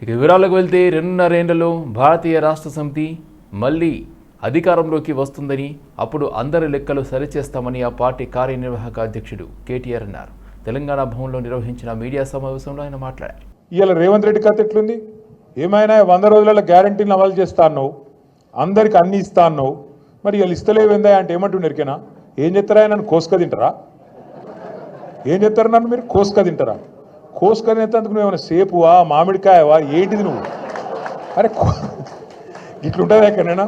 ఇక వివరాలకు వెళ్తే 2.5 ఏళ్లలో భారతీయ రాష్ట్ర సమితి మళ్ళీ అధికారంలోకి వస్తుందని, అప్పుడు అందరి లెక్కలు సరిచేస్తామని ఆ పార్టీ కార్యనిర్వాహక అధ్యక్షుడు కేటీఆర్ అన్నారు. తెలంగాణ భవన్లో నిర్వహించిన మీడియా సమావేశంలో ఆయన మాట్లాడారు. ఇవాళ రేవంత్ రెడ్డి కథ ఎట్లుంది? ఏమైనా 100 రోజులలో గ్యారంటీని అమలు చేస్తాను, అందరికి అన్ని ఇస్తాను, మరి వీళ్ళు ఇస్తలేవేందా అంటే ఏమంటుండరికేనా? ఏం చెప్తారా? నన్ను కోసుక తింటారా? ఏం చెప్తారు? నన్ను మీరు కోసుక తింటారా? కోసుక తినేందుకు నువ్వేమైనా సేపువా, మామిడికాయవా, ఏంటిది నువ్వు? అరే ఇట్లుంటుంది ఎక్కడైనా?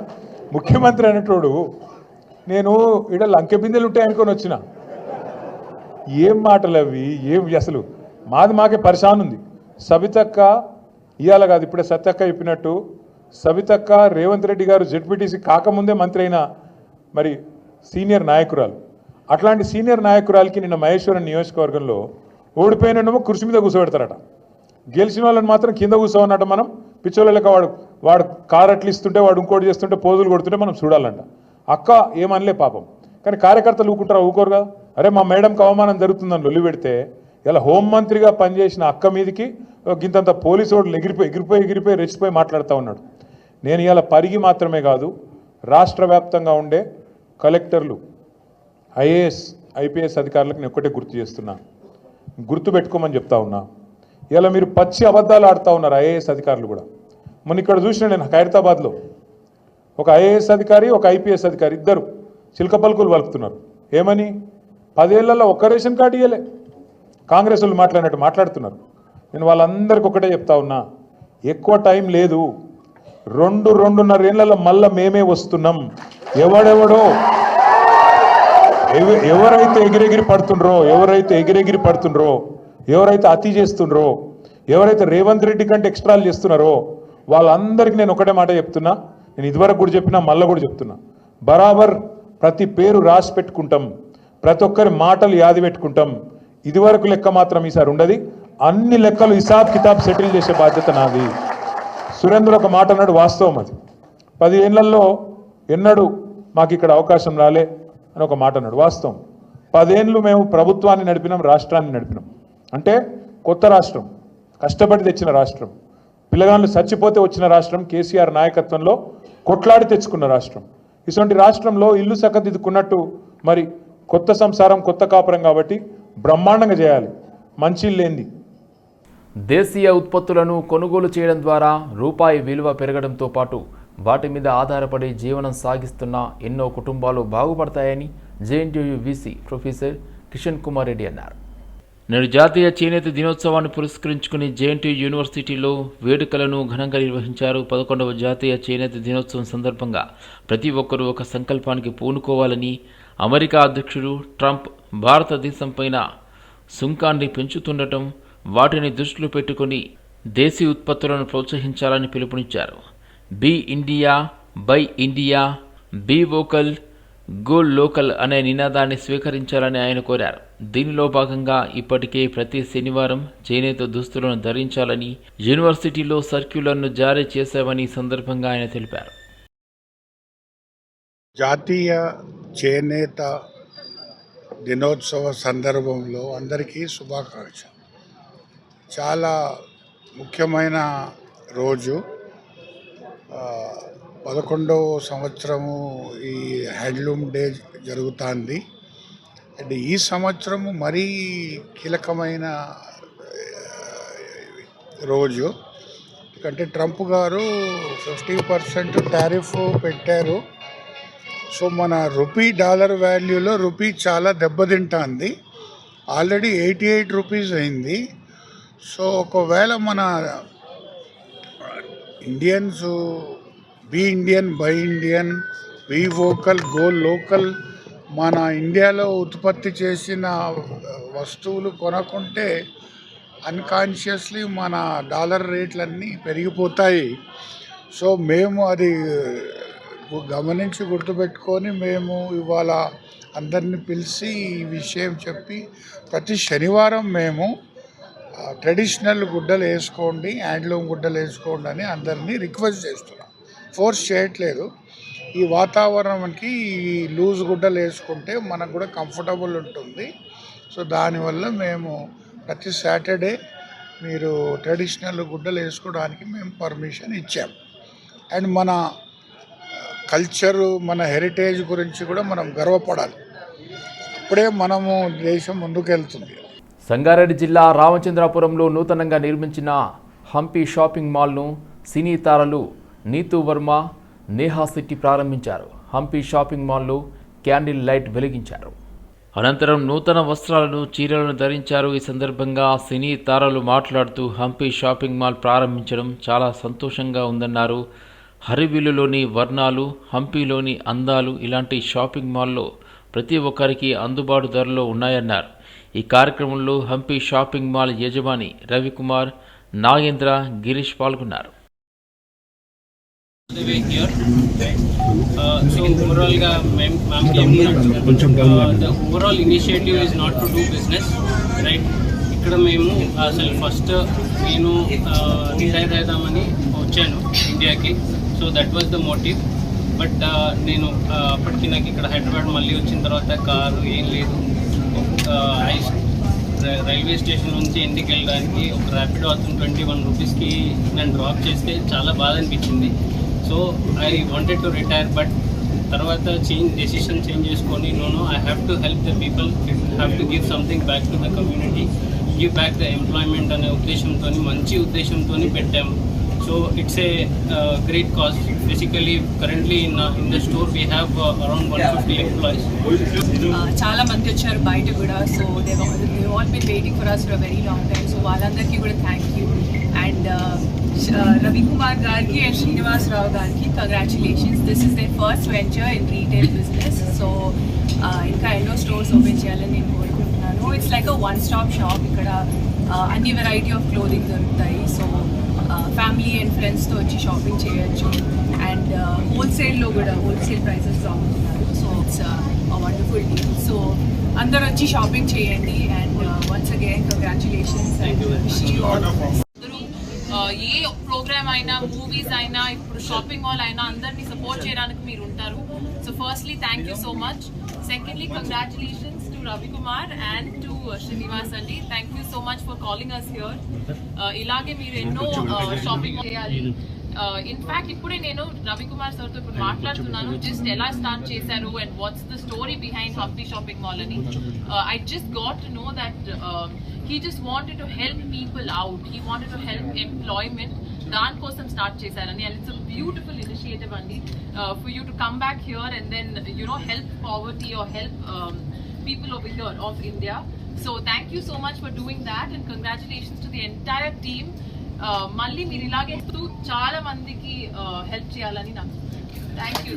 ముఖ్యమంత్రి అనేటోడు నేను ఇక్కడ లంకె బిందెలు ఉంటాయి అనుకొని వచ్చిన. ఏం మాటలు అవి? ఏం అసలు మాకే పరిశాన్ ఉంది. సబితక్క ఇవాళ కాదు, ఇప్పుడే సత్యక్క చెప్పినట్టు సబితక్క రేవంత్ రెడ్డి గారు జెడ్పీటీసీ కాకముందే మంత్రి అయిన మరి సీనియర్ నాయకురాలు. అట్లాంటి సీనియర్ నాయకురాలకి నిన్న మహేశ్వరం నియోజకవర్గంలో ఓడిపోయినమో కుర్చీ మీద కూర్చోబెడతారట, గెలిచిన వాళ్ళని మాత్రం కింద కూర్చోవన్నట. మనం పిచ్చోళ్ళ లెక్క వాడు కారు అట్లు ఇస్తుంటే, వాడు ఇంకోటి చేస్తుంటే, పోజులు కొడుతుంటే మనం చూడాలంట. అక్క ఏమనలే పాపం, కానీ కార్యకర్తలు ఊరుకుంటారా? ఊరుకోరు కదా. అరే మా మేడంకి అవమానం జరుగుతుందని లొల్లి పెడితే ఇలా హోంమంత్రిగా పనిచేసిన అక్క మీదకి గింతంత పోలీసు వాళ్ళు ఎగిరిపోయి రెచ్చిపోయి మాట్లాడుతూ ఉన్నాడు. నేను ఇలా పరిగి మాత్రమే కాదు, రాష్ట్ర వ్యాప్తంగా ఉండే కలెక్టర్లు, ఐఏఎస్ ఐపీఎస్ అధికారులకు నేను ఒక్కటే గుర్తు చేస్తున్నా, గుర్తు పెట్టుకోమని చెప్తా ఉన్నా. ఇలా మీరు పచ్చి అబద్ధాలు ఆడుతూ ఉన్నారు ఐఏఎస్ అధికారులు కూడా. మొన్న ఇక్కడ చూసిన నేను ఖైరతాబాద్లో ఒక ఐఏఎస్ అధికారి, ఒక ఐపీఎస్ అధికారి ఇద్దరు చిలక పలుకులు పలుకుతున్నారు. ఏమని? 10 ఏళ్లలో ఒక్క రేషన్ కార్డు ఇవ్వలే. కాంగ్రెస్ వాళ్ళు మాట్లాడినట్టు మాట్లాడుతున్నారు. నేను వాళ్ళందరికీ ఒకటే చెప్తా ఉన్నా, ఎక్కువ టైం లేదు, 2-2.5 ఏళ్లలో మళ్ళీ మేమే వస్తున్నాం. ఎవరైతే ఎగిరెగిరి పడుతుండ్రో, ఎవరైతే అతి చేస్తుండ్రో, ఎవరైతే రేవంత్ రెడ్డి కంటే ఎక్స్ట్రాలు చేస్తున్నారో వాళ్ళందరికీ నేను ఒకటే మాట చెప్తున్నా. నేను ఇదివరకు కూడా చెప్పినా, మళ్ళీ కూడా చెప్తున్నా, బరాబర్ ప్రతి పేరు రాసి పెట్టుకుంటాం, ప్రతి ఒక్కరి మాటలు యాది పెట్టుకుంటాం. ఇదివరకు లెక్క మాత్రం ఈసారి ఉండదు. అన్ని లెక్కలు హిసాబ్ కితాబ్ సెటిల్ చేసే బాధ్యత నాది. సురేంద్ర ఒక మాట అన్నాడు, వాస్తవం అది. 10 ఏళ్లలో ఎన్నడూ మాకు ఇక్కడ అవకాశం రాలే అని ఒక మాట అన్నాడు, వాస్తవం. 10 ఏళ్ళు మేము ప్రభుత్వాన్ని నడిపినాం, రాష్ట్రాన్ని నడిపినాం. అంటే కొత్త రాష్ట్రం, కష్టపడి తెచ్చిన రాష్ట్రం, పిల్లగాళ్ళు చచ్చిపోతే వచ్చిన రాష్ట్రం, కేసీఆర్ నాయకత్వంలో కొట్లాడి తెచ్చుకున్న రాష్ట్రం. ఇటువంటి రాష్ట్రంలో ఇల్లు చక్కదిద్దుకున్నట్టు మరి కొత్త సంసారం, కొత్త కాపురం కాబట్టి బ్రహ్మాండంగా చేయాలి. మంచి ఇల్లేంది? దేశీయ ఉత్పత్తులను కొనుగోలు చేయడం ద్వారా రూపాయి విలువ పెరగడంతో పాటు వాటి మీద ఆధారపడి జీవనం సాగిస్తున్న ఎన్నో కుటుంబాలు బాగుపడతాయని JNTU VC professor Kishan Kumar Reddy అన్నారు. నేడు జాతీయ చేనేత దినోత్సవాన్ని పురస్కరించుకుని జేఎన్టీయూ యూనివర్సిటీలో వేడుకలను ఘనంగా నిర్వహించారు. 11వ జాతీయ చేనేత దినోత్సవం సందర్భంగా ప్రతి ఒక్కరూ ఒక సంకల్పానికి పూనుకోవాలని, అమెరికా అధ్యక్షుడు ట్రంప్ భారతదేశంపైన సుంకాన్ని పెంచుతుండటం, వాటిని దృష్టిలో పెట్టుకుని దేశీ ఉత్పత్తులను ప్రోత్సహించాలని పిలుపునిచ్చారు. Be India, buy India, be vocal, go local అనే నినాదాన్ని స్వీకరించాలని ఆయన కోరారు. దీనిలో భాగంగా ఇప్పటికే ప్రతి శనివారం చేనేత దుస్తులను ధరించాలని యూనివర్సిటీలో సర్క్యులర్ను జారీ చేశామని సందర్భంగా ఆయన తెలిపారు. జాతీయ చేనేత దినోత్సవ సందర్భంలో అందరికీ శుభాకాంక్షలు. చాలా ముఖ్యమైన రోజు. 11వ సంవత్సరము ఈ హ్యాండ్లూమ్ డే జరుగుతుంది. అండ్ ఈ సంవత్సరము మరీ కీలకమైన రోజు, ఎందుకంటే ట్రంప్ గారు 50% టారిఫ్ పెట్టారు. సో మన రూపీ డాలర్ వాల్యూలో రూపీ చాలా దెబ్బతింటుంది. ఆల్రెడీ 88 రూపీస్ అయింది. సో ఒకవేళ మన Indians be Indian, buy Indian, be vocal, go local, మన ఇండియాలో ఉత్పత్తి చేసిన వస్తువులు కొనకుంటే అన్కాన్షియస్లీ మన డాలర్ రేట్లన్నీ పెరిగిపోతాయి. సో మేము అది గమనించి గుర్తుపెట్టుకొని మేము ఇవాళ అందరినీ పిలిచి ఈ విషయం చెప్పి ప్రతి శనివారం మేము ట్రెడిషనల్ గుడ్డలు వేసుకోండి, హ్యాండ్లూమ్ గుడ్డలు వేసుకోండి అని అందరినీ రిక్వెస్ట్ చేస్తున్నాం. ఫోర్స్ చేయట్లేదు. ఈ వాతావరణంకి ఈ లూజ్ గుడ్డలు వేసుకుంటే మనకు కూడా కంఫర్టబుల్ ఉంటుంది. సో దానివల్ల మేము ప్రతి సాటర్డే మీరు ట్రెడిషనల్ గుడ్డలు వేసుకోవడానికి మేము పర్మిషన్ ఇచ్చాం. అండ్ మన కల్చరు, మన హెరిటేజ్ గురించి కూడా మనం గర్వపడాలి. అప్పుడే మనము దేశం ముందుకెళ్తుంది. సంగారెడ్డి జిల్లా రామచంద్రాపురంలో నూతనంగా నిర్మించిన హంపి షాపింగ్ మాల్ను సినీ తారలు నీతూ వర్మ, నేహా శెట్టి ప్రారంభించారు. హంపి షాపింగ్ మాల్లో క్యాండిల్ లైట్ వెలిగించారు. అనంతరం నూతన వస్త్రాలను, చీరలను ధరించారు. ఈ సందర్భంగా సినీ తారలు మాట్లాడుతూ హంపి షాపింగ్ మాల్ ప్రారంభించడం చాలా సంతోషంగా ఉందన్నారు. హరివిల్లులోని వర్ణాలు, హంపిలోని అందాలు ఇలాంటి షాపింగ్ మాల్లో ప్రతి ఒక్కరికి అందుబాటు ధరలో ఉన్నాయన్నారు. ఈ కార్యక్రమంలో హంపి షాపింగ్ మాల్ యజమాని రవికుమార్, నాగేంద్ర, గిరీష్ పాల్గొన్నారు. So overall the overall initiative is not to do business, right? ఇక్కడ మేము అసలు ఫస్ట్ నేను రిటైర్ అవుదామని వచ్చాను ఇండియాకి. So that was the motive. But నేను అప్పటికి నాకు ఇక్కడ హైదరాబాద్ మళ్ళీ వచ్చిన తర్వాత కారు ఏం లేదు. రైల్వే స్టేషన్ నుంచి ఇంటికి వెళ్ళడానికి ఒక ర్యాపిడో అతను 21 రూపీస్కి నన్ను డ్రాప్ చేస్తే చాలా బాధ అనిపించింది. So I wanted to retire. But తర్వాత డెసిషన్ చేంజ్ చేసుకొని no I have to help the people, have to give something back to the community, give back the employment అనే ఉద్దేశంతో, మంచి ఉద్దేశంతో పెట్టాము. So it's a great cause. Basically currently in the store we have around 150 employees. చాలా మంది వచ్చారు బయట కూడా. So they all been waiting for us for a very long time. So వాళ్ళందరికీ కూడా థ్యాంక్ యూ. అండ్ రవికుమార్ గారికి అండ్ శ్రీనివాసరావు గారికి congratulations. This is their first venture in retail business. So ఇంకా ఎన్నో స్టోర్స్ ఓపెన్ చేయాలని నేను కోరుకుంటున్నాను. It's like a one stop shop. ఇక్కడ అన్ని వెరైటీ ఆఫ్ క్లోదింగ్ దొరుకుతాయి. సో ఫ్యామిలీ అండ్ ఫ్రెండ్స్తో వచ్చి షాపింగ్ చేయొచ్చు. అండ్ హోల్సేల్లో కూడా హోల్సేల్ ప్రైసెస్ అమ్ముతున్నారు. So it's wonderful deal. So అందరూ వచ్చి షాపింగ్ చేయండి. And once again congratulations and wish you all the best. ఏ ప్రోగ్రామ్ అయినా, మూవీస్ అయినా, ఇప్పుడు షాపింగ్ మాల్ అయినా అందరినీ సపోర్ట్ చేయడానికి మీరు ఉంటారు. So firstly thank you so much. Secondly congratulations to Ravikumar and to Srinivas అండి. Thank you so much for calling us here. ఇలాగే మీరు ఎన్నో షాపింగ్ చేయాలి. ఇన్ఫాక్ట్ ఇప్పుడే నేను రవికుమార్ సార్తో ఇప్పుడు మాట్లాడుతున్నాను, జస్ట్ ఎలా స్టార్ట్ చేశారు and what's the story behind Hampi shopping mall అని. I just got to know that he just wanted to help people out. He wanted to help employment. దానికోసం స్టార్ట్ చేశారని. And it's a beautiful initiative అండి for you to come back here and then help poverty or help people over here of India. So thank you so much for doing that and congratulations to the entire team. మళ్ళీ మీరు ఇలాగే చాలా మందికి help చేయాలని నాకు thank you.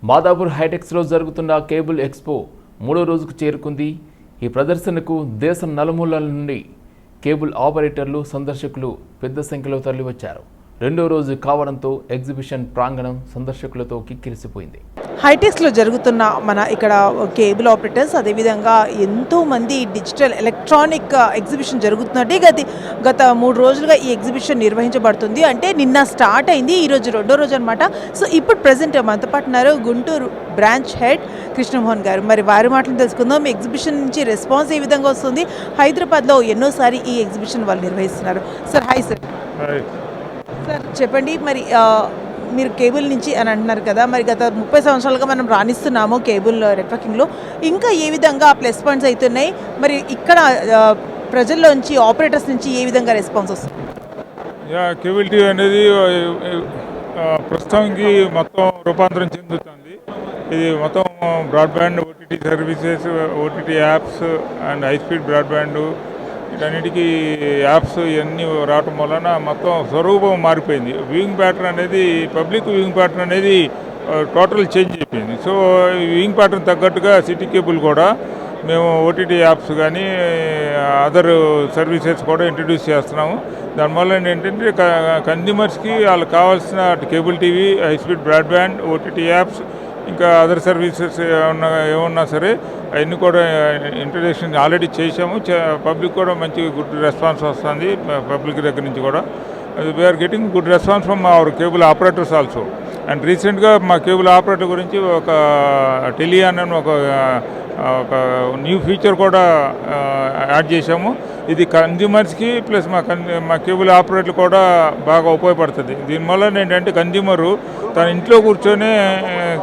Madhapur హైటెక్స్లో జరుగుతున్న cable expo 3వ రోజుకు చేరుకుంది. ఈ ప్రదర్శనకు దేశం నలుమూలల నుండి కేబుల్ ఆపరేటర్లు, సందర్శకులు పెద్ద సంఖ్యలో తరలివచ్చారు. 2వ రోజు కావడంతో ఎగ్జిబిషన్ ప్రాంగణం సందర్శకులతో కిక్కిరిసిపోయింది. హైటెక్స్లో జరుగుతున్న మన ఇక్కడ కేబుల్ ఆపరేటర్స్, అదేవిధంగా ఎంతోమంది డిజిటల్ ఎలక్ట్రానిక్ ఎగ్జిబిషన్ జరుగుతున్నట్టే గత 3 రోజులుగా ఈ ఎగ్జిబిషన్ నిర్వహించబడుతుంది. అంటే నిన్న స్టార్ట్ అయింది, ఈరోజు 2వ రోజు అనమాట. సో ఇప్పుడు ప్రజెంట్ మనతో పాటు ఉన్నారు గుంటూరు బ్రాంచ్ హెడ్ కృష్ణమోహన్ గారు. మరి వారి మాటలు తెలుసుకుందాం. ఎగ్జిబిషన్ నుంచి రెస్పాన్స్ ఏ విధంగా వస్తుంది? హైదరాబాద్లో ఎన్నోసారి ఈ ఎగ్జిబిషన్ వాళ్ళు నిర్వహిస్తున్నారు. Sir hi sir. సార్ చెప్పండి, మరి మీరు కేబుల్ నుంచి అని అంటున్నారు కదా, మరి గత 30 సంవత్సరాలుగా మనం రాణిస్తున్నాము కేబుల్ నెట్వర్కింగ్లో. ఇంకా ఏ విధంగా ప్లస్ పాయింట్స్ అవుతున్నాయి? మరి ఇక్కడ ప్రజల్లోంచి, ఆపరేటర్స్ నుంచి ఏ విధంగా రెస్పాన్స్ వస్తుంది? కేబుల్ టీవీ అనేది ప్రస్తుతానికి మొత్తం రూపాంతరం చెందుతుంది. ఇది మొత్తం broadband, OTT services, OTT apps and high speed broadband, వీటన్నిటికీ యాప్స్ ఇవన్నీ రావటం వలన మొత్తం స్వరూపం మారిపోయింది. వ్యూయింగ్ ప్యాటర్న్ అనేది, పబ్లిక్ వ్యూయింగ్ ప్యాటర్న్ అనేది టోటల్ చేంజ్ అయిపోయింది. సో వ్యూయింగ్ ప్యాటర్న్ తగ్గట్టుగా సిటీ కేబుల్ కూడా మేము ఓటీటీ యాప్స్ కానీ అదర్ సర్వీసెస్ కూడా ఇంట్రడ్యూస్ చేస్తున్నాము. దానివల్ల ఏంటంటే కన్జ్యూమర్స్కి వాళ్ళకి కావాల్సిన cable TV, high speed broadband, OTT apps, ఇంకా అదర్ సర్వీసెస్ ఏమన్నా సరే అవన్నీ కూడా ఇంట్రడక్షన్ ఆల్రెడీ చేసాము. పబ్లిక్ కూడా మంచి గుడ్ రెస్పాన్స్ వస్తుంది పబ్లిక్ దగ్గర నుంచి కూడా. We are getting good response from our cable operators also. And రీసెంట్గా మా కేబుల్ ఆపరేటర్ గురించి ఒక టెలియాన్ అని ఒక న్యూ ఫీచర్ కూడా యాడ్ చేసాము. ఇది కన్జ్యూమర్స్కి ప్లస్ మా కేబుల్ ఆపరేటర్లు కూడా బాగా ఉపయోగపడుతుంది. దీనివల్ల ఏంటంటే కన్జ్యూమరు తన ఇంట్లో కూర్చొనే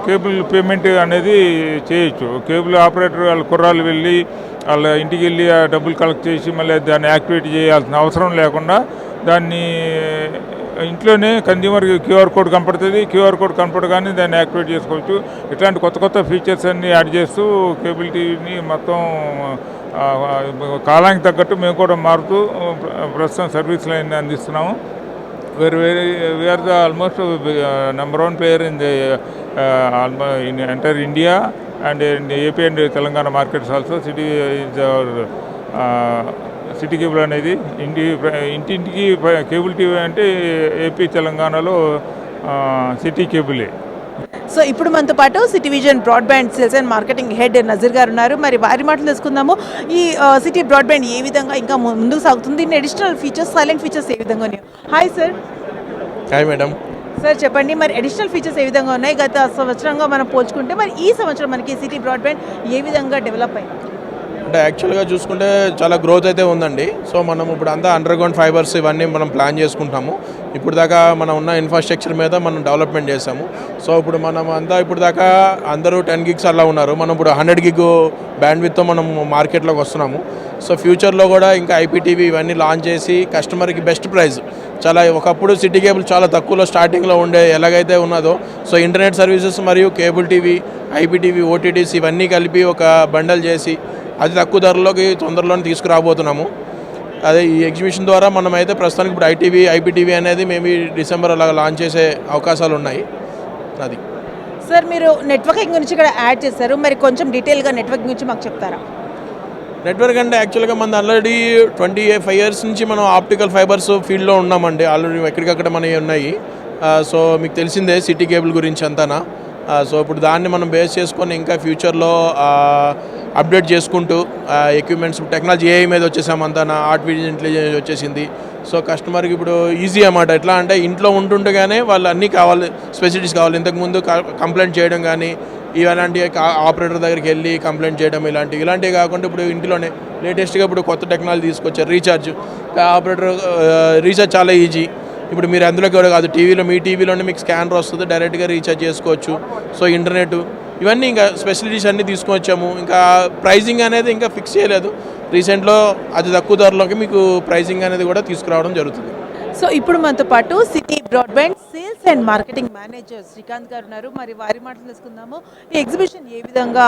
కేబుల్ పేమెంట్ అనేది చేయొచ్చు. కేబుల్ ఆపరేటర్ వాళ్ళ కుర్రాళ్ళు వెళ్ళి వాళ్ళ ఇంటికి వెళ్ళి ఆ డబ్బులు కలెక్ట్ చేసి మళ్ళీ దాన్ని యాక్టివేట్ చేయాల్సిన అవసరం లేకుండా దాన్ని ఇంట్లోనే కన్జ్యూమర్కి క్యూఆర్ కోడ్ కనపడుతుంది. క్యూఆర్ కోడ్ కనపడగానే దాన్ని యాక్టివేట్ చేసుకోవచ్చు. ఇట్లాంటి కొత్త కొత్త ఫీచర్స్ అన్నీ యాడ్ చేస్తూ కేబుల్ టీవీని మొత్తం కాలానికి తగ్గట్టు మేము కూడా మారుతూ ప్రస్తుతం సర్వీసులు అన్నీ అందిస్తున్నాము. We are the almost number 1 player in in entire India and AP and Telangana markets also. City is our city cable అనేది ఇంటింటికి కేబుల్ టీవీ అంటే ఏపీ తెలంగాణలో సిటీ కేబులే. సో ఇప్పుడు మనతో పాటు city vision broadband sales and marketing head Nazir గారు ఉన్నారు. మరి వారి మాటలు తెలుసుకుందాము. ఈ సిటీ బ్రాడ్బ్యాండ్ ఏ విధంగా ఇంకా ముందుకు సాగుతుంది, దీని అడిషనల్ ఫీచర్స్, సైలెంట్ ఫీచర్స్ ఏ విధంగా ఉన్నాయి? Hi sir. Hi madam. Sir చెప్పండి, మరి అడిషనల్ ఫీచర్స్ ఏ విధంగా ఉన్నాయి? గత సంవత్సరంగా మనం పోల్చుకుంటే మరి ఈ సంవత్సరం మనకి సిటీ బ్రాడ్బ్యాండ్ ఏ విధంగా డెవలప్ అయింది? అంటే యాక్చువల్గా చూసుకుంటే చాలా గ్రోత్ అయితే ఉందండి. సో మనం ఇప్పుడు అంతా అండర్గ్రౌండ్ ఫైబర్స్ ఇవన్నీ మనం ప్లాన్ చేసుకుంటాము. ఇప్పుడు దాకా మనం ఉన్న ఇన్ఫ్రాస్ట్రక్చర్ మీద మనం డెవలప్మెంట్ చేసాము. సో ఇప్పుడు మనం అంతా ఇప్పుడు దాకా అందరూ 10 gigs అలా ఉన్నారు. మనం ఇప్పుడు 100 gig బ్యాండ్విడ్త్తో మనం మార్కెట్లోకి వస్తున్నాము. సో ఫ్యూచర్లో కూడా ఇంకా ఐపీటీవీ ఇవన్నీ లాంచ్ చేసి కస్టమర్కి బెస్ట్ ప్రైస్, చాలా ఒకప్పుడు సిటీ కేబుల్ చాలా తక్కువలో స్టార్టింగ్లో ఉండే ఎలాగైతే ఉన్నదో, సో ఇంటర్నెట్ సర్వీసెస్ మరియు కేబుల్ టీవీ, ఐపీటీవీ, ఓటీటీస్ ఇవన్నీ కలిపి ఒక బండల్ చేసి అది తక్కువ ధరలోకి తొందరలోనే తీసుకురాబోతున్నాము. అదే ఈ ఎగ్జిబిషన్ ద్వారా మనం అయితే ప్రస్తుతానికి ఇప్పుడు ఐపీటీవీ అనేది మేబీ డిసెంబర్ అలాగా లాంచ్ చేసే అవకాశాలు ఉన్నాయి. అది సార్ మీరు నెట్వర్కింగ్ గురించి ఇక్కడ యాడ్ చేశారు, మరి కొంచెం డీటెయిల్గా నెట్వర్కింగ్ గురించి మాకు చెప్తారా? నెట్వర్క్ అంటే యాక్చువల్గా మన ఆల్రెడీ 25 years నుంచి మనం ఆప్టికల్ ఫైబర్స్ ఫీల్డ్లో ఉన్నామండి. ఆల్రెడీ ఎక్కడికక్కడ మనవి ఉన్నాయి. సో మీకు తెలిసిందే సిటీ కేబుల్ గురించి అంతానా. సో ఇప్పుడు దాన్ని మనం బేస్ చేసుకొని ఇంకా ఫ్యూచర్లో అప్డేట్ చేసుకుంటూ ఎక్విప్మెంట్స్ టెక్నాలజీ ఏఐ మీద వచ్చేసామంతా, ఆర్టిఫిషియల్ ఇంటెలిజెన్స్ వచ్చేసింది. సో కస్టమర్కి ఇప్పుడు ఈజీ అన్నమాట. ఎట్లా అంటే ఇంట్లో ఉంటుండగానే వాళ్ళు అన్నీ కావాలి, ఫెసిలిటీస్ కావాలి. ఇంతకుముందు కంప్లైంట్ చేయడం కానీ ఇలాంటి ఆపరేటర్ దగ్గరికి వెళ్ళి కంప్లైంట్ చేయడం ఇలాంటివి కాకుండా ఇప్పుడు ఇంట్లోనే లేటెస్ట్గా ఇప్పుడు కొత్త టెక్నాలజీ తీసుకొచ్చారు. రీఛార్జ్ ఆపరేటర్ రీఛార్జ్ చాలా ఈజీ. ఇప్పుడు మీరు అందులో కూడా కాదు, టీవీలో మీ టీవీలోనే మీకు స్కానర్ వస్తుంది, డైరెక్ట్గా రీఛార్జ్ చేసుకోవచ్చు. సో ఇంటర్నెట్ ఇవన్నీ ఇంకా ఫెసిలిటీస్ అన్నీ తీసుకొచ్చాము. ఇంకా ప్రైజింగ్ అనేది ఇంకా ఫిక్స్ చేయలేదు. రీసెంట్లో అతి తక్కువ ధరలోకి మీకు ప్రైజింగ్ అనేది కూడా తీసుకురావడం జరుగుతుంది. సో ఇప్పుడు మనతో పాటు city broadband sales and marketing manager Srikanth గారు ఉన్నారు. మరి వారి మాటలు తెలుసుకుందాము. ఈ ఎగ్జిబిషన్ ఏ విధంగా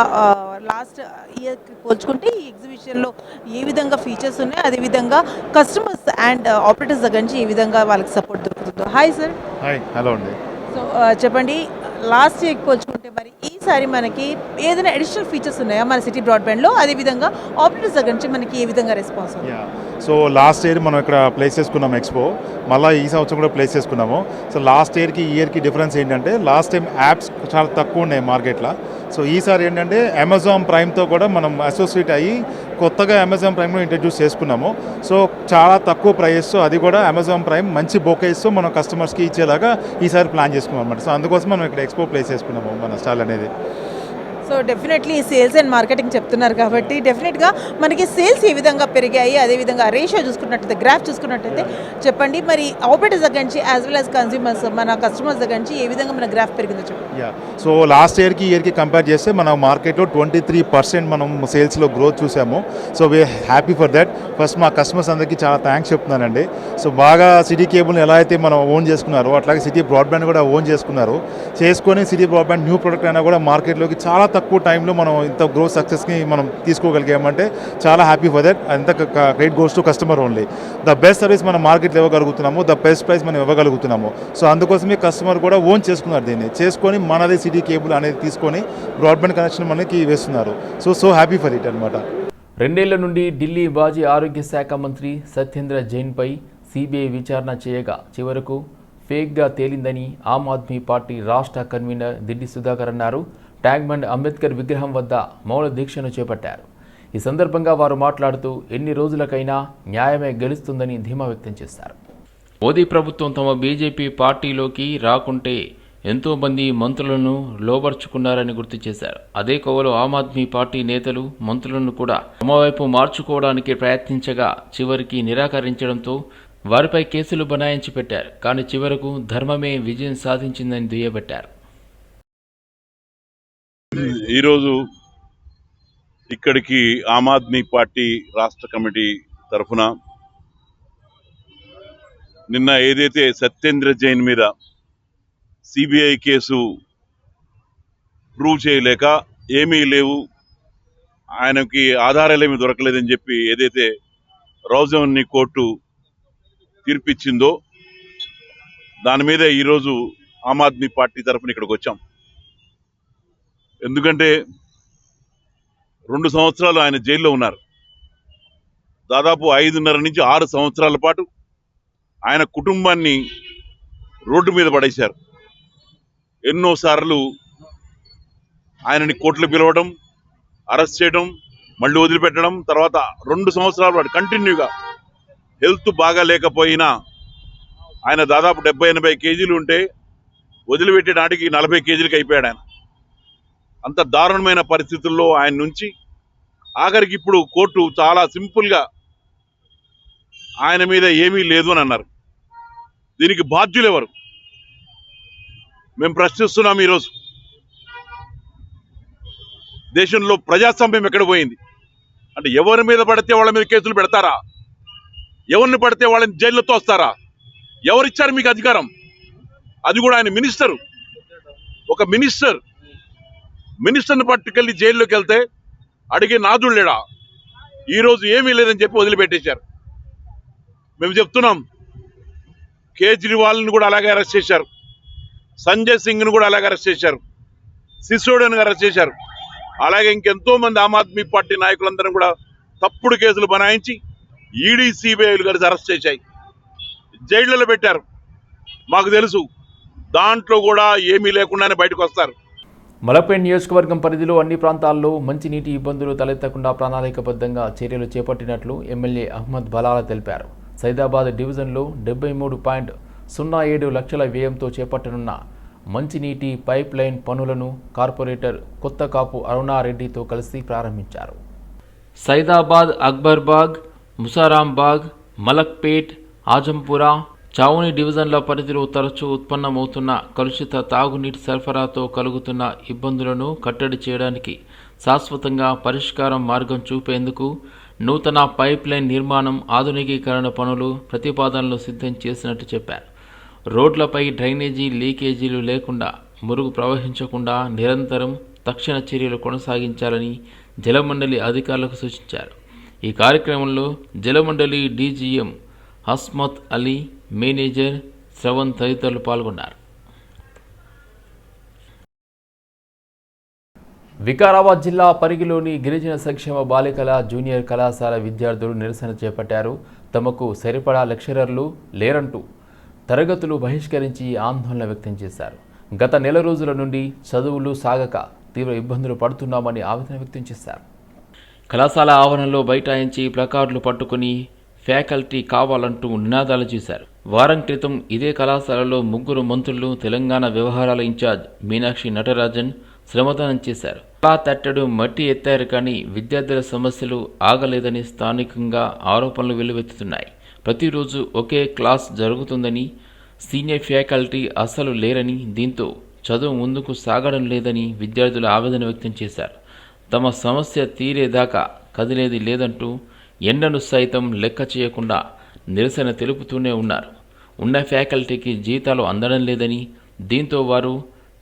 లాస్ట్ ఇయర్కి పోల్చుకుంటే ఈ ఎగ్జిబిషన్లో ఏ విధంగా ఫీచర్స్ ఉన్నాయి, అదేవిధంగా కస్టమర్స్ అండ్ ఆపరేటర్స్ దగ్గర నుంచి ఏ విధంగా వాళ్ళకి సపోర్ట్ దొరుకుతుందో? Hi sir. హాయ్, హలో అండి. సో చెప్పండి, లాస్ట్ ఇయర్కి పోల్చుకుంటే మరి ఈసారి మనకి ఏదైనా అడిషనల్ ఫీచర్స్ ఉన్నాయా మన సిటీ బ్రాడ్బ్యాండ్లో? అదేవిధంగా ఆపరేటర్స్ దగ్గర నుంచి మనకి ఏ విధంగా రెస్పాన్స్ ఉంది? సో లాస్ట్ ఇయర్ మనం ఇక్కడ ప్లేస్ చేసుకున్నాము ఎక్స్పో, మళ్ళీ ఈ సంవత్సరం కూడా ప్లేస్ చేసుకున్నాము. సో లాస్ట్ ఇయర్కి ఈ ఇయర్కి డిఫరెన్స్ ఏంటంటే లాస్ట్ టైం యాప్స్ చాలా తక్కువ ఉన్నాయి మార్కెట్లో. సో ఈసారి ఏంటంటే అమెజాన్ ప్రైమ్తో కూడా మనం అసోసియేట్ అయ్యి కొత్తగా అమెజాన్ ప్రైమ్లో ఇంట్రడ్యూస్ చేసుకున్నాము. సో చాలా తక్కువ ప్రైస్తో, అది కూడా అమెజాన్ ప్రైమ్ మంచి బొకేస్తో మనం కస్టమర్స్కి ఇచ్చేలాగా ఈసారి ప్లాన్ చేసుకున్నాం అనమాట. సో అందుకోసం మనం ఇక్కడ ఎక్స్పో ప్లేస్ చేసుకున్నాము మన స్టాల్ అనేది. So definitely sales and marketing చెప్తున్నారు కాబట్టి డెఫినెట్గా మనకి సేల్స్ ఏ విధంగా పెరిగాయి, అదేవిధంగా రేషియో చూసుకున్నట్టయితే, గ్రాఫ్ చూసుకున్నట్టయితే చెప్పండి. మరి ఆపరేటర్స్ దగ్గర నుంచి యాజ్ వెల్ యాజ్ కన్స్యూమర్స్ మన కస్టమర్స్ దగ్గర నుంచి ఏ విధంగా మన గ్రాఫ్ పెరిగిందో చెప్పండి. సో లాస్ట్ ఇయర్కి ఇయర్కి కంపేర్ చేస్తే మన మార్కెట్లో 23% మనం సేల్స్లో గ్రోత్ చూసాము. So we are happy for that. First మా కస్టమర్స్ అందరికీ చాలా థ్యాంక్స్ చెప్తున్నానండి. సో బాగా సిటీ కేబుల్ని ఎలా అయితే మనం ఓన్ చేసుకున్నారో అట్లాగే సిటీ బ్రాడ్బ్యాండ్ కూడా ఓన్ చేసుకున్నారు. చేసుకొని సిటీ బ్రాడ్బ్యాండ్ న్యూ ప్రోడక్ట్ అయినా కూడా మార్కెట్లోకి చాలా తక్కువ టైంలో మనం ఇంత గ్రోత్ సక్సెస్ని మనం తీసుకోగలిగామంటే చాలా హ్యాపీ ఫర్ దట్. అంత credit goes to customer only. The best service మనం మార్కెట్లో ఇవ్వగలుగుతున్నాము, ద బెస్ట్ ప్రైస్ మనం ఇవ్వగలుగుతున్నాము. సో అందుకోసమే కస్టమర్ కూడా ఓన్ చేసుకున్నారు. దీన్ని చేసుకొని మనది సిటీ కేబుల్ అనేది తీసుకొని బ్రాడ్బ్యాండ్ కనెక్షన్ మనకి వేస్తున్నారు. సో హ్యాపీ ఫర్ ఇట్ అనమాట. 2 ఏళ్ల నుండి ఢిల్లీ మాజీ ఆరోగ్య శాఖ మంత్రి సత్యేంద్ర జైన్పై సిబిఐ విచారణ చేయగా చివరకు ఫేక్గా తేలిందని ఆమ్ ఆద్మీ పార్టీ రాష్ట్ర కన్వీనర్ దిడ్డి సుధాకర్ అన్నారు. ట్యాంక్ బండ్ అంబేద్కర్ విగ్రహం వద్ద మౌన దీక్షను చేపట్టారు. ఈ సందర్భంగా వారు మాట్లాడుతూ ఎన్ని రోజులకైనా న్యాయమే గెలుస్తుందని ధీమా వ్యక్తం చేశారు. మోదీ ప్రభుత్వం తమ బీజేపీ పార్టీలోకి రాకుంటే ఎంతోమంది మంత్రులను లోబర్చుకున్నారని గుర్తు చేశారు. అదే కోవలో ఆమ్ ఆద్మీ పార్టీ నేతలు మంత్రులను కూడా తమ వైపు మార్చుకోవడానికి ప్రయత్నించగా చివరికి నిరాకరించడంతో వారిపై కేసులు బనాయించి పెట్టారు. కానీ చివరకు ధర్మమే విజయం సాధించిందని దుయ్యబట్టారు. ఈరోజు ఇక్కడికి ఆమ్ ఆద్మీ పార్టీ రాష్ట్ర కమిటీ తరఫున నిన్న ఏదైతే సత్యేంద్ర జైన్ మీద సిబిఐ కేసు ప్రూవ్ చేయలేక ఏమీ లేవు, ఆయనకి ఆధారాలేమీ దొరకలేదని చెప్పి ఏదైతే రౌజవన్నీ కోర్టు తీర్పిచ్చిందో దాని మీద ఈరోజు ఆమ్ ఆద్మీ పార్టీ తరఫున ఇక్కడికి వచ్చాం. ఎందుకంటే 2 సంవత్సరాలు ఆయన జైల్లో ఉన్నారు. దాదాపు 5.5 నుంచి 6 సంవత్సరాల పాటు ఆయన కుటుంబాన్ని రోడ్డు మీద పడేశారు. ఎన్నోసార్లు ఆయనని కోర్టులు పిలవడం, అరెస్ట్ చేయడం, మళ్ళీ వదిలిపెట్టడం, తర్వాత 2 సంవత్సరాల పాటు కంటిన్యూగా హెల్త్ బాగా లేకపోయినా ఆయన దాదాపు 70-80 కేజీలు ఉంటే వదిలిపెట్టే నాటికి 40 కేజీలకి అయిపోయాడు ఆయన. అంత దారుణమైన పరిస్థితుల్లో ఆయన నుంచి ఆఖరికి ఇప్పుడు కోర్టు చాలా సింపుల్గా ఆయన మీద ఏమీ లేదు అని అన్నారు. దీనికి బాధ్యులు ఎవరు? మేము ప్రశ్నిస్తున్నాం. ఈరోజు దేశంలో ప్రజాస్వామ్యం ఎక్కడ పోయింది? అంటే ఎవరి మీద పడితే వాళ్ళ మీద కేసులు పెడతారా? ఎవరిని పడితే వాళ్ళని జైల్లో తోస్తారా? ఎవరిచ్చారు మీకు అధికారం? అది కూడా ఆయన మినిస్టరు, ఒక మినిస్టర్ని పట్టుకెళ్ళి జైల్లోకి వెళ్తే అడిగే నాదుడు లేడా? ఈరోజు ఏమీ లేదని చెప్పి వదిలిపెట్టేశారు. మేము చెప్తున్నాం, కేజ్రీవాల్ని కూడా అలాగే అరెస్ట్ చేశారు, సంజయ్ సింగ్ను కూడా అలాగే అరెస్ట్ చేశారు, సిసోడియాని అరెస్ట్ చేశారు. అలాగే ఇంకెంతో మంది ఆమ్ ఆద్మీ పార్టీ నాయకులందరూ కూడా తప్పుడు కేసులు బనాయించి ఈడీ సిబిఐలు కలిసి అరెస్ట్ చేశాయి, జైళ్లలో పెట్టారు. మాకు తెలుసు దాంట్లో కూడా ఏమీ లేకుండానే బయటకు వస్తారు. మలపేట్ నియోజకవర్గం పరిధిలో అన్ని ప్రాంతాల్లో మంచినీటి ఇబ్బందులు తలెత్తకుండా ప్రణాళికబద్ధంగా చర్యలు చేపట్టినట్లు ఎమ్మెల్యే అహ్మద్ బలాలా తెలిపారు. సైదాబాద్ డివిజన్లో 73.07 లక్షల వ్యయంతో చేపట్టనున్న మంచినీటి పైప్ లైన్ పనులను కార్పొరేటర్ కొత్తకాపు అరుణారెడ్డితో కలిసి ప్రారంభించారు. సైదాబాద్, అక్బర్బాగ్, ముసారాంబాగ్, మలక్పేట్, ఆజంపురా, చావుని డివిజన్ల పరిధిలో తరచూ ఉత్పన్నమవుతున్న కలుషిత తాగునీటి సరఫరాతో కలుగుతున్న ఇబ్బందులను కట్టడి చేయడానికి శాశ్వతంగా పరిష్కారం మార్గం చూపేందుకు నూతన పైప్ లైన్ నిర్మాణం, ఆధునికీకరణ పనులు ప్రతిపాదనలు సిద్ధం చేసినట్టు చెప్పారు. రోడ్లపై డ్రైనేజీ లీకేజీలు లేకుండా, మురుగు ప్రవహించకుండా నిరంతరం తక్షణ చర్యలు కొనసాగించాలని జలమండలి అధికారులకు సూచించారు. ఈ కార్యక్రమంలో జలమండలి డీజీఎం హస్మత్ అలీ, మేనేజర్ శ్రవణ్ తదితరులు పాల్గొన్నారు. వికారాబాద్ జిల్లా పరిగిలోని గిరిజన సంక్షేమ బాలికల జూనియర్ కళాశాల విద్యార్థులు నిరసన చేపట్టారు. తమకు సరిపడా లెక్చరర్లు లేరంటూ తరగతులు బహిష్కరించి ఆందోళన వ్యక్తం చేశారు. గత నెల రోజుల నుండి చదువులు సాగక తీవ్ర ఇబ్బందులు పడుతున్నామని ఆవేదన వ్యక్తం చేశారు. కళాశాల ఆవరణలో బైఠాయించి ప్లకార్డులు పట్టుకుని ఫ్యాకల్టీ కావాలంటూ నినాదాలు చేశారు. వారం క్రితం ఇదే కళాశాలలో 3 మంత్రులు, తెలంగాణ వ్యవహారాల ఇన్ఛార్జ్ మీనాక్షి నటరాజన్ శ్రమదానం చేశారు. కళా తట్టడు మట్టి ఎత్తారు కానీ విద్యార్థుల సమస్యలు ఆగలేదని స్థానికంగా ఆరోపణలు వెల్లువెత్తుతున్నాయి. ప్రతిరోజు ఒకే క్లాస్ జరుగుతుందని, సీనియర్ ఫ్యాకల్టీ అస్సలు లేరని, దీంతో చదువు ముందుకు సాగడం లేదని విద్యార్థులు ఆవేదన వ్యక్తం చేశారు. తమ సమస్య తీరేదాకా కదిలేది లేదంటూ ఎండను సైతం లెక్క చేయకుండా నిరసన తెలుపుతూనే ఉన్నారు. ఉన్న ఫ్యాకల్టీకి జీతాలు అందడం లేదని, దీంతో వారు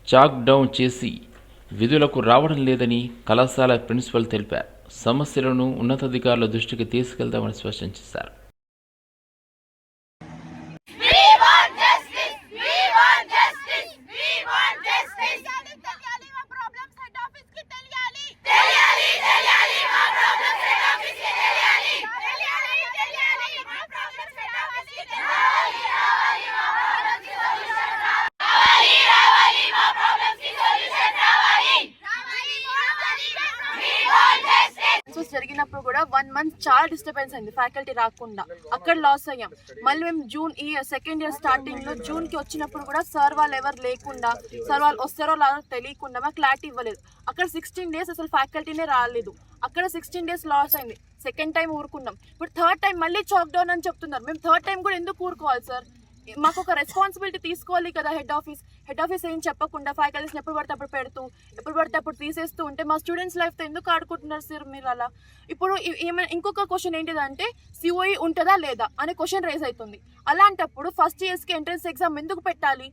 చాక్ డౌన్ చేసి విధులకు రావడం లేదని కళాశాల ప్రిన్సిపల్ తెలిపారు. సమస్యలను ఉన్నతాధికారుల దృష్టికి తీసుకెళ్తామని స్పష్టం చేశారు. జరిగినప్పుడు కూడా 1 month చాలా డిస్టర్బెన్స్ అయింది, ఫ్యాకల్టీ రాకుండా, అక్కడ లాస్ అయ్యాం. మళ్ళీ మేము జూన్ ఈ సెకండ్ ఇయర్ స్టార్టింగ్ లో జూన్కి వచ్చినప్పుడు కూడా సార్ వాళ్ళు ఎవరు లేకుండా, సార్ వాళ్ళు వస్తారో లాగా తెలియకుండా మాకు క్లారిటీ ఇవ్వలేదు. అక్కడ 16 days అసలు ఫ్యాకల్టీనే రాలేదు, అక్కడ 16 days లాస్ అయింది. సెకండ్ టైం ఊరుకున్నాం, ఇప్పుడు థర్డ్ టైం మళ్ళీ చాక్ డౌన్ అని చెప్తున్నారు. మేము థర్డ్ టైం కూడా ఎందుకు ఊరుకోవాలి సార్? మాకు ఒక రెస్పాన్సిబిలిటీ తీసుకోవాలి కదా. హెడ్ ఆఫీస్ ఏం చెప్పకుండా ఫ్యాకల్టీస్ని ఎప్పుడు పడితే అప్పుడు పెడుతూ, ఎప్పుడు పడితే అప్పుడు తీసేస్తూ ఉంటే మా స్టూడెంట్స్ లైఫ్తో ఎందుకు ఆడుకుంటున్నారు సార్ మీరు అలా? ఇప్పుడు ఏమైనా ఇంకొక క్వశ్చన్ ఏంటిదంటే సిఓఈ ఉంటుందా లేదా అనే క్వశ్చన్ రేజ్ అవుతుంది. అలాంటప్పుడు ఫస్ట్ ఇయర్స్కి ఎంట్రన్స్ ఎగ్జామ్ ఎందుకు పెట్టాలి?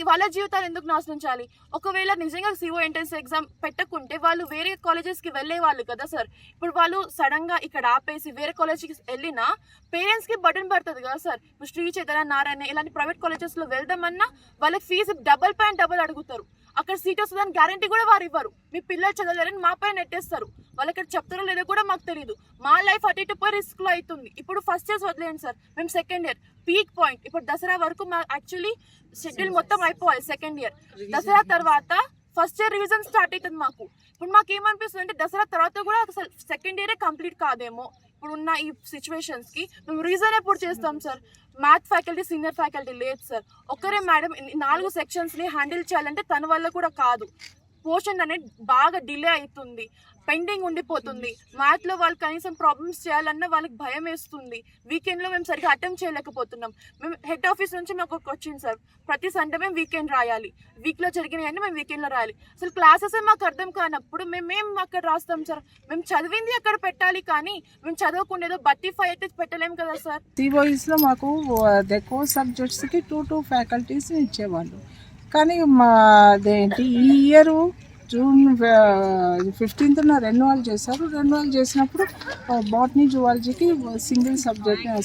వాళ్ళ జీవితాలు ఎందుకు నాశనం చేయాలి? ఒకవేళ నిజంగా సిఓ ఎంట్రన్స్ ఎగ్జామ్ పెట్టకుంటే వాళ్ళు వేరే కాలేజెస్కి వెళ్ళే వాళ్ళు కదా సార్. ఇప్పుడు వాళ్ళు సడన్గా ఇక్కడ ఆపేసి వేరే కాలేజ్కి వెళ్ళినా పేరెంట్స్కి బటన్ పడుతుంది కదా సార్. ఇప్పుడు శ్రీ చైతన్య, నారాయణ ఇలాంటి ప్రైవేట్ కాలేజెస్లో వెళ్దామన్నా వాళ్ళకి ఫీజు డబల్ అడుగుతారు. అక్కడ సీట్ వస్తుందని గ్యారంటీ కూడా వారు ఇవ్వరు. మీ పిల్లలు చదవలేరని మా పైన నెట్టేస్తారు. వాళ్ళు ఇక్కడ చెప్తారో లేదో కూడా మాకు తెలియదు. మా లైఫ్ అటు ఇటు పోయి రిస్క్లో అవుతుంది. ఇప్పుడు ఫస్ట్ ఇయర్స్ వదిలేండి సార్, మేము సెకండ్ ఇయర్ పీక్ పాయింట్. ఇప్పుడు దసరా వరకు మా యాక్చువల్లీ షెడ్యూల్ మొత్తం అయిపోవాలి సెకండ్ ఇయర్. దసరా తర్వాత ఫస్ట్ ఇయర్ రివిజన్ స్టార్ట్ అవుతుంది మాకు. ఇప్పుడు మాకు ఏమనిపిస్తుంది అంటే దసరా తర్వాత కూడా అసలు సెకండ్ ఇయరే కంప్లీట్ కాదేమో ఇప్పుడు ఉన్న ఈ సిచ్యువేషన్స్కి. మేము రీజన్ ఎప్పుడు చేస్తాం sir? Math faculty, senior faculty లేదు సార్. ఒక్కరే మేడం 4 సెక్షన్స్ని హ్యాండిల్ చేయాలంటే తన వల్ల కూడా కాదు. పోర్షన్ అనేది బాగా డిలే అవుతుంది, పెండింగ్ ఉండిపోతుంది. మ్యాథ్లో వాళ్ళు కనీసం ప్రాబ్లమ్స్ చేయాలన్నా వాళ్ళకి భయం వేస్తుంది. వీకెండ్లో మేము సరిగ్గా అటెంప్ట్ చేయలేకపోతున్నాం. మేము హెడ్ ఆఫీస్ నుంచి మాకు వచ్చింది సార్, ప్రతి సండే మేము వీకెండ్ రాయాలి, వీక్లో జరిగినాయని మేము వీకెండ్లో రాయాలి. అసలు క్లాసెస్ మాకు అర్థం కానప్పుడు మేము అక్కడ రాస్తాం సార్. మేము చదివింది అక్కడ పెట్టాలి, కానీ మేము చదవకుండా ఏదో బట్టిఫై అయితే పెట్టలేము కదా సార్. సిఓఈస్లో మాకు కోర్ సబ్జెక్ట్స్కి 2 ఫ్యాకల్టీస్ ఇచ్చేవాళ్ళు. కానీ మా అదేంటి ఈ ఇయర్ జూన్ 15th రెన్యువల్ చేశారు. రెన్యువల్ చేసినప్పుడు బాటనీ, జువాలజీకి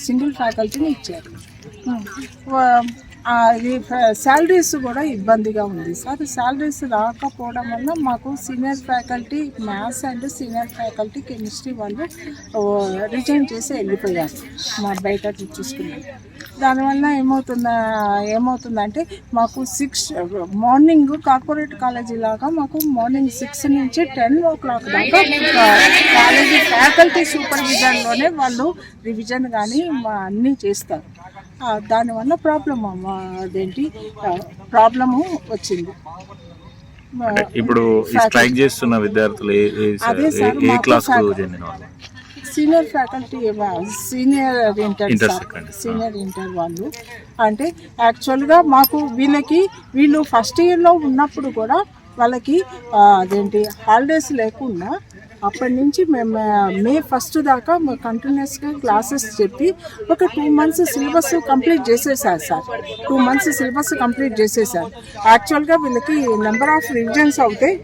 సింగిల్ ఫ్యాకల్టీని ఇచ్చారు. శాలరీస్ కూడా ఇబ్బందిగా ఉంది సార్. శాలరీస్ రాకపోవడం వల్ల మాకు senior faculty maths and senior faculty chemistry వాళ్ళు రిజైన్ చేసి వెళ్ళిపోయారు మా బయట చూసుకున్నాం. దానివల్ల ఏమవుతుందంటే మాకు మార్నింగ్ కార్పొరేట్ కాలేజీ లాగా మాకు మార్నింగ్ 6 నుంచి 10 o'clock దాకా కాలేజీ ఫ్యాకల్టీ సూపర్విజన్లోనే వాళ్ళు రివిజన్ కానీ అన్నీ చేస్తారు. దానివల్ల ప్రాబ్లము వచ్చింది. ఇప్పుడు స్ట్రైక్ చేస్తున్న విద్యార్థులు ఏ క్లాస్ చెందిన వాళ్ళు? సీనియర్ ఫ్యాకల్టీ, సీనియర్ ఇంటర్ వాళ్ళు. అంటే యాక్చువల్గా మాకు వీళ్ళు ఫస్ట్ ఇయర్లో ఉన్నప్పుడు కూడా వాళ్ళకి హాలిడేస్ లేకుండా అప్పటి నుంచి మేము May 1st దాకా కంటిన్యూస్గా క్లాసెస్ చెప్పి ఒక 2 months సిలబస్ కంప్లీట్ చేసేసారు సార్. 2 months సిలబస్ కంప్లీట్ చేసేసారు. యాక్చువల్గా వీళ్ళకి నెంబర్ ఆఫ్ రివిజన్స్ అవుతాయి.